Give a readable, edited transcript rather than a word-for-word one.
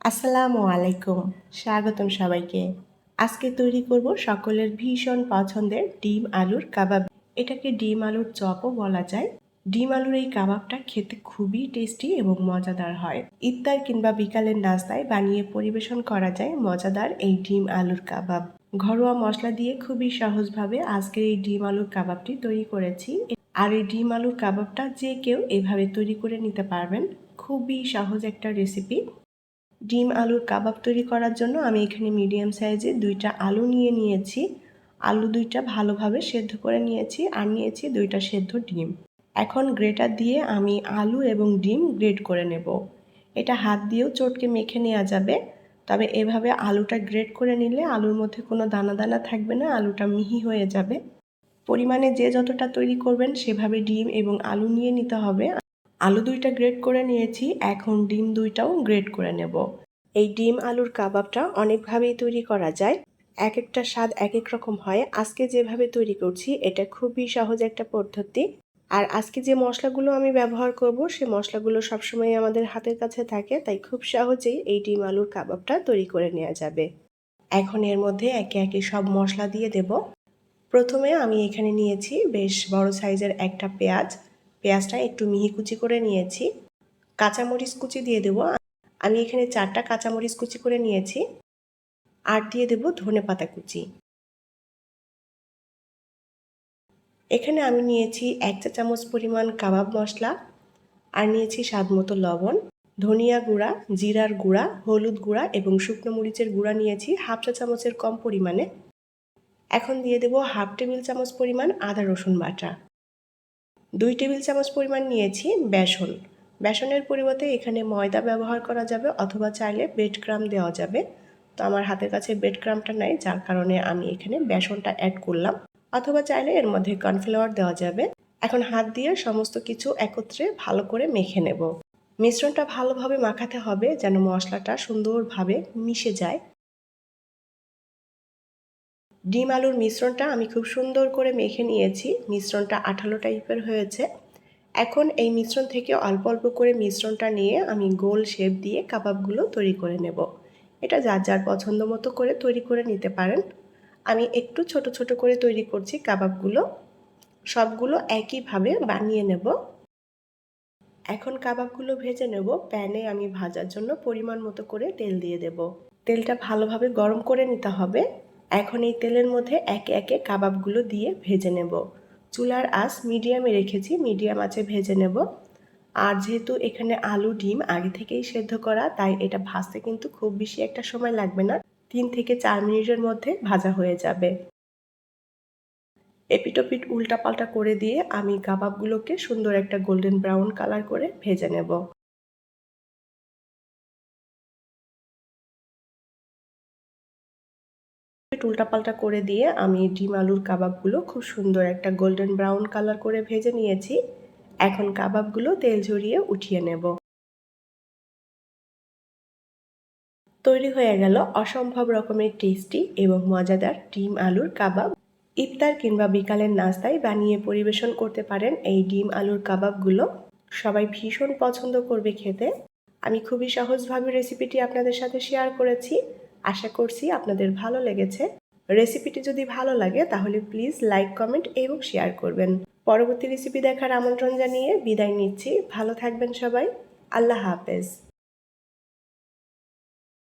আসসালামু আলাইকুম, স্বাগতম সবাইকে। আজকে তৈরি করব সকলের ভীষণ পছন্দের ডিম আলুর কাবাব। এটাকে ডিম আলুর চপও বলা যায়। ডিম আলুর এই কাবাবটা খেতে খুবই টেস্টি এবং মজাদার হয়। ইফতার কিংবা বিকালের নাস্তায় বানিয়ে পরিবেশন করা যায় মজাদার এই ডিম আলুর কাবাব। ঘরোয়া মশলা দিয়ে খুবই সহজভাবে আজকের এই ডিম আলুর কাবাবটি তৈরি করেছি। আর এই ডিম আলুর কাবাবটা যে কেউ এভাবে তৈরি করে নিতে পারবেন। খুবই সহজ একটা রেসিপি। ডিম আলুর কাবাব তৈরি করার জন্য আমি এখানে মিডিয়াম সাইজের 2টা আলু নিয়েছি। আলু 2টা ভালোভাবে সেদ্ধ করে নিয়েছি আর নিয়েছি 2টা সেদ্ধ ডিম। এখন গ্রেটার দিয়ে আমি আলু এবং ডিম গ্রেট করে নেব। এটা হাত দিয়েও চটকে মেখে নেওয়া যাবে, তবে এভাবে আলুটা গ্রেট করে নিলে আলুর মধ্যে কোনো দানা দানা থাকবে না, আলুটা মিহি হয়ে যাবে। পরিমাণে যে যতটা তৈরি করবেন সেভাবে ডিম এবং আলু নিয়ে নিতে হবে। আলু 2টা গ্রেট করে নিয়েছি, এখন ডিম 2টাও গ্রেট করে নেব। এই ডিম আলুর কাবাবটা অনেকভাবেই তৈরি করা যায়, এক একটা স্বাদ এক এক রকম হয়। আজকে যেভাবে তৈরি করছি এটা খুবই সহজ একটা পদ্ধতি। আর আজকে যে মশলাগুলো আমি ব্যবহার করব সে মশলাগুলো সবসময় আমাদের হাতের কাছে থাকে, তাই খুব সহজেই এই ডিম আলুর কাবাবটা তৈরি করে নেওয়া যাবে। এখন এর মধ্যে একে একে সব মশলা দিয়ে দেব। প্রথমে আমি এখানে নিয়েছি বেশ বড় সাইজের একটা পেঁয়াজ। পেঁয়াজটা একটু মিহি কুচি করে নিয়েছি। কাঁচামরিচ কুচি দিয়ে দেব। আমি এখানে 4টা কাঁচামরিচ কুচি করে নিয়েছি। আর দিয়ে দেব ধনেপাতা কুচি। এখানে আমি নিয়েছি 1 চা চামচ পরিমাণ কাবাব মশলা, আর নিয়েছি স্বাদ মতো লবণ, ধনিয়া গুঁড়া, জিরার গুঁড়া, হলুদ গুঁড়া এবং শুকনো মরিচের গুঁড়া নিয়েছি 1/2 চা চামচের কম পরিমাণে। এখন দিয়ে দেব 1/2 টেবিল চামচ পরিমাণ আদা রসুন বাটা। 2 টেবিল চামচ পরিমাণ নিয়েছি বেসন। বেসনের পরিবর্তে এখানে ময়দা ব্যবহার করা যাবে অথবা চাইলে ব্রেড ক্রাম্ব দেওয়া যাবে। তো আমার হাতের কাছে ব্রেড ক্রাম্বটা নাই, যার কারণে আমি এখানে বেসনটা অ্যাড করলাম, অথবা চাইলে এর মধ্যে কর্নফ্লাওয়ার দেওয়া যাবে। এখন হাত দিয়ে সমস্ত কিছু একত্রে ভালো করে মেখে নেব। মিশ্রণটা ভালোভাবে মাখাতে হবে যেন মশলাটা সুন্দরভাবে মিশে যায়। ডিম আলুর মিশ্রণটা আমি খুব সুন্দর করে মেখে নিয়েছি। মিশ্রণটা আঠালো টাইপের হয়েছে। এখন এই মিশ্রণ থেকে অল্প অল্প করে মিশ্রণটা নিয়ে আমি গোল শেপ দিয়ে কাবাবগুলো তৈরি করে নেব। এটা যার যার পছন্দ মতো করে তৈরি করে নিতে পারেন। আমি একটু ছোট ছোট করে তৈরি করছি কাবাবগুলো। সবগুলো একইভাবে বানিয়ে নেব। এখন কাবাবগুলো ভেজে নেব। প্যানে আমি ভাজার জন্য পরিমাণ মতো করে তেল দিয়ে দেব। তেলটা ভালোভাবে গরম করে নিতে হবে। এখন এই তেলের মধ্যে একে একে কাবাবগুলো দিয়ে ভেজে নেব। চুলার আঁচ মিডিয়ামে রেখেছি, মিডিয়াম আঁচে ভেজে নেব। আর যেহেতু এখানে আলু ডিম আগে থেকেই সেদ্ধ করা, তাই এটা ভাজতে কিন্তু খুব বেশি একটা সময় লাগবে না। 3 থেকে 4 মিনিটের মধ্যে ভাজা হয়ে যাবে। এপিটোপিট উল্টাপাল্টা করে দিয়ে আমি কাবাবগুলোকে সুন্দর একটা গোল্ডেন ব্রাউন কালার করে ভেজে নেব। উল্টাপাল্টা করে দিয়ে আমি ডিম আলুর কাবাবগুলো খুব সুন্দর একটা গোল্ডেন ব্রাউন কালার করে ভেজে নিয়েছি। এখন কাবাবগুলো তেল ঝরিয়ে উঠিয়ে নেব। তৈরি হয়ে গেল অসম্ভব রকমের টেস্টি এবং মজাদার ডিম আলুর কাবাব। ইফতার কিংবা বিকালের নাস্তায় বানিয়ে পরিবেশন করতে পারেন এই ডিম আলুর কাবাবগুলো। সবাই ভীষণ পছন্দ করবে খেতে। আমি খুবই সহজভাবে রেসিপিটি আপনাদের সাথে শেয়ার করেছি। আশা করছি আপনাদের ভালো লেগেছে। রেসিপিটি যদি ভালো লাগে তাহলে প্লিজ লাইক, কমেন্ট এবং শেয়ার করবেন। পরবর্তী রেসিপি দেখার আমন্ত্রণ জানিয়ে বিদায় নিচ্ছি। ভালো থাকবেন সবাই। আল্লাহ হাফেজ।